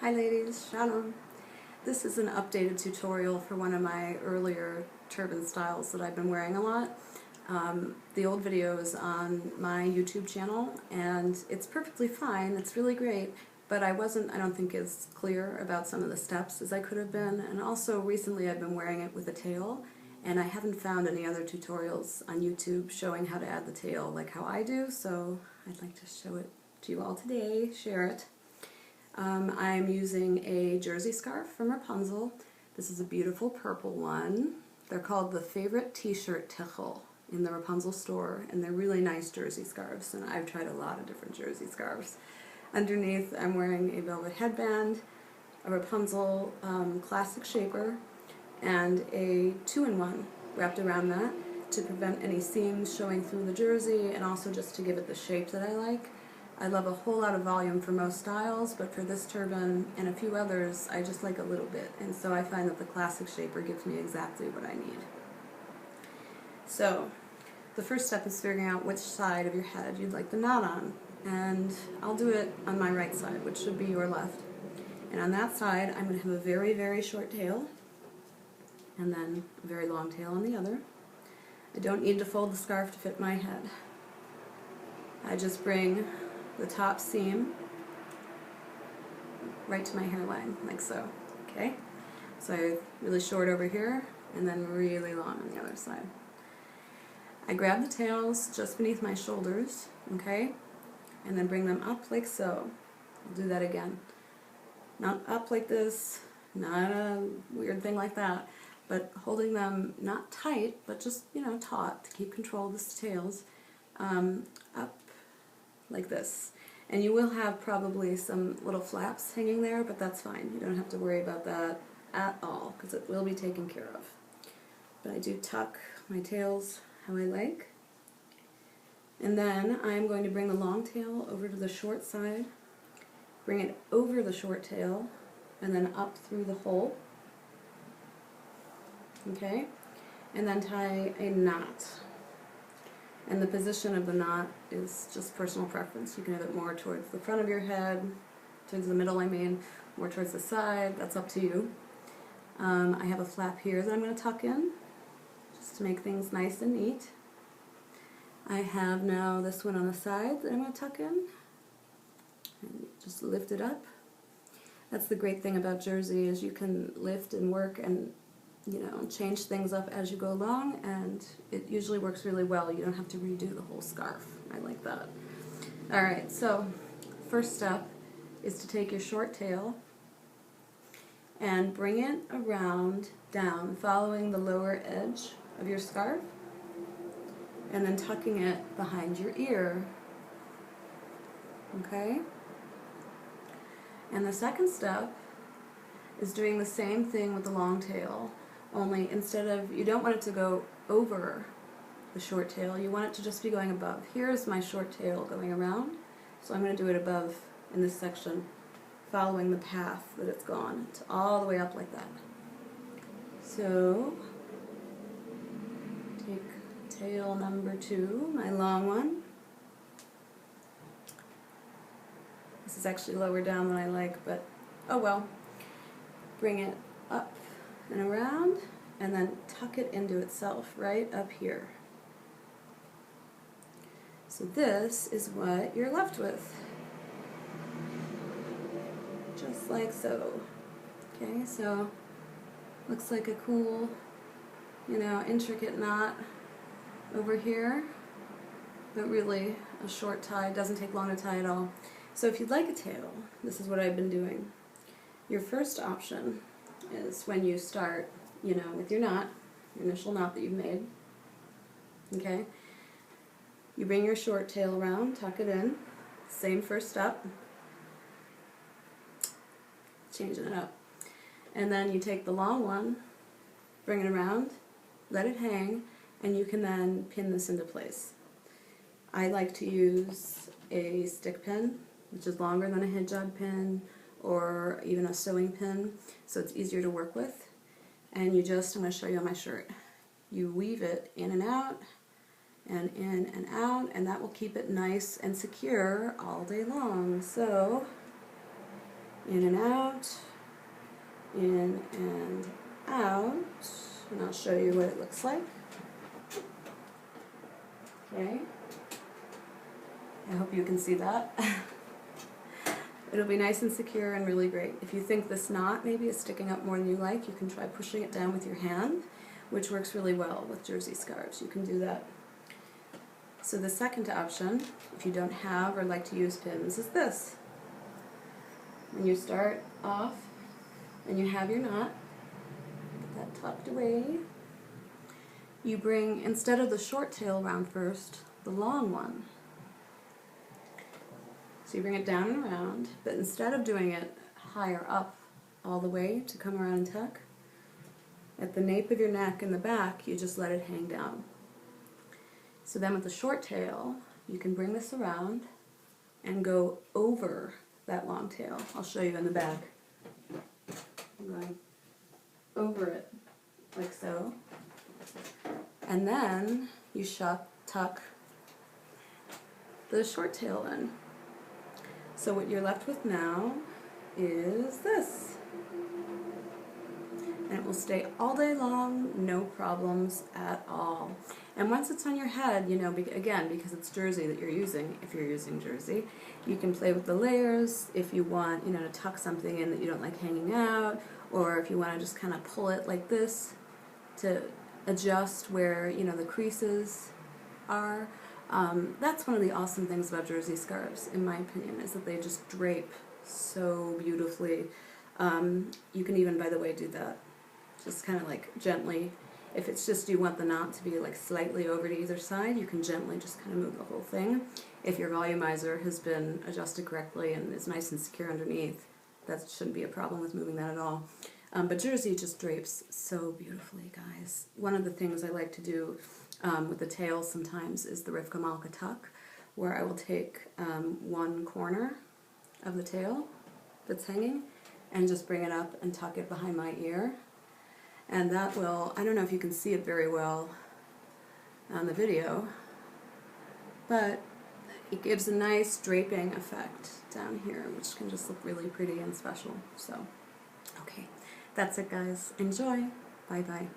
Hi ladies, Shalom. This is an updated tutorial for one of my earlier turban styles that I've been wearing a lot. The old video is on my YouTube channel and it's perfectly fine, it's really great, but I don't think as clear about some of the steps as I could have been, and also recently I've been wearing it with a tail and I haven't found any other tutorials on YouTube showing how to add the tail like how I do, so I'd like to show it to you all today, share it. I'm using a jersey scarf from Wrapunzel. This is a beautiful purple one. They're called the Favorite T-Shirt Tichel in the Wrapunzel store, and they're really nice jersey scarves, and I've tried a lot of different jersey scarves. Underneath I'm wearing a velvet headband, a Wrapunzel classic shaper, and a 2-in-1 wrapped around that to prevent any seams showing through the jersey and also just to give it the shape that I like. I love a whole lot of volume for most styles, but for this turban and a few others, I just like a little bit, and so I find that the classic shaper gives me exactly what I need. So, the first step is figuring out which side of your head you'd like the knot on, and I'll do it on my right side, which should be your left. And on that side, I'm going to have a very, very short tail, and then a very long tail on the other. I don't need to fold the scarf to fit my head. I just bring the top seam right to my hairline, like so. Okay? So really short over here, and then really long on the other side. I grab the tails just beneath my shoulders, okay? And then bring them up like so. I'll do that again. Not up like this, not a weird thing like that, but holding them not tight, but just, taut to keep control of the tails, up like this. And you will have probably some little flaps hanging there, but that's fine. You don't have to worry about that at all, because it will be taken care of. But I do tuck my tails how I like. And then I'm going to bring the long tail over to the short side, bring it over the short tail, and then up through the hole. Okay? And then tie a knot. And the position of the knot is just personal preference. You can have it more towards the front of your head, towards the middle I mean, more towards the side, that's up to you. I have a flap here that I'm going to tuck in, just to make things nice and neat. I have now this one on the side that I'm going to tuck in, and just lift it up. That's the great thing about jersey, is you can lift and work and change things up as you go along, and it usually works really well. You don't have to redo the whole scarf. I like that. Alright, so first step is to take your short tail and bring it around down, following the lower edge of your scarf, and then tucking it behind your ear. Okay? And the second step is doing the same thing with the long tail, only instead of, you don't want it to go over the short tail, you want it to just be going above. Here's my short tail going around, so I'm going to do it above in this section, following the path that it's gone, to all the way up like that. So, take tail number 2, my long one. This is actually lower down than I like, but oh well. Bring it up and around, and then tuck it into itself right up here. So this is what you're left with. Just like so. Okay, so looks like a cool, intricate knot over here, but really a short tie. It doesn't take long to tie at all. So if you'd like a tail, this is what I've been doing. Your first option is when you start, with your knot, your initial knot that you've made, okay? You bring your short tail around, tuck it in, same first step, changing it up. And then you take the long one, bring it around, let it hang, and you can then pin this into place. I like to use a stick pin, which is longer than a hijab pin, or even a sewing pin, so it's easier to work with. And I'm going to show you on my shirt. You weave it in and out, and in and out, and that will keep it nice and secure all day long. So, in and out, in and out, and I'll show you what it looks like. Okay, I hope you can see that. It'll be nice and secure and really great. If you think this knot maybe is sticking up more than you like, you can try pushing it down with your hand, which works really well with jersey scarves. You can do that. So the second option, if you don't have or like to use pins, is this. When you start off and you have your knot, get that tucked away, you bring, instead of the short tail around first, the long one. So you bring it down and around, but instead of doing it higher up all the way to come around and tuck, at the nape of your neck in the back, you just let it hang down. So then with the short tail, you can bring this around and go over that long tail. I'll show you in the back. I'm going over it, like so. And then you tuck the short tail in. So what you're left with now is this. And it will stay all day long, no problems at all. And once it's on your head, you know, again, because it's jersey that you're using, if you're using jersey, you can play with the layers if you want, you know, to tuck something in that you don't like hanging out, or if you want to just kind of pull it like this to adjust where, you know, the creases are. That's one of the awesome things about jersey scarves, in my opinion, is that they just drape so beautifully. You can even, by the way, do that. Just kind of like gently. If it's just you want the knot to be like slightly over to either side, you can gently just kind of move the whole thing. If your volumizer has been adjusted correctly and is nice and secure underneath, that shouldn't be a problem with moving that at all. But jersey just drapes so beautifully, guys. One of the things I like to do with the tail sometimes is the Wrapunzel tuck, where I will take one corner of the tail that's hanging and just bring it up and tuck it behind my ear. And that will, I don't know if you can see it very well on the video, but it gives a nice draping effect down here, which can just look really pretty and special. So, okay, that's it, guys. Enjoy. Bye-bye.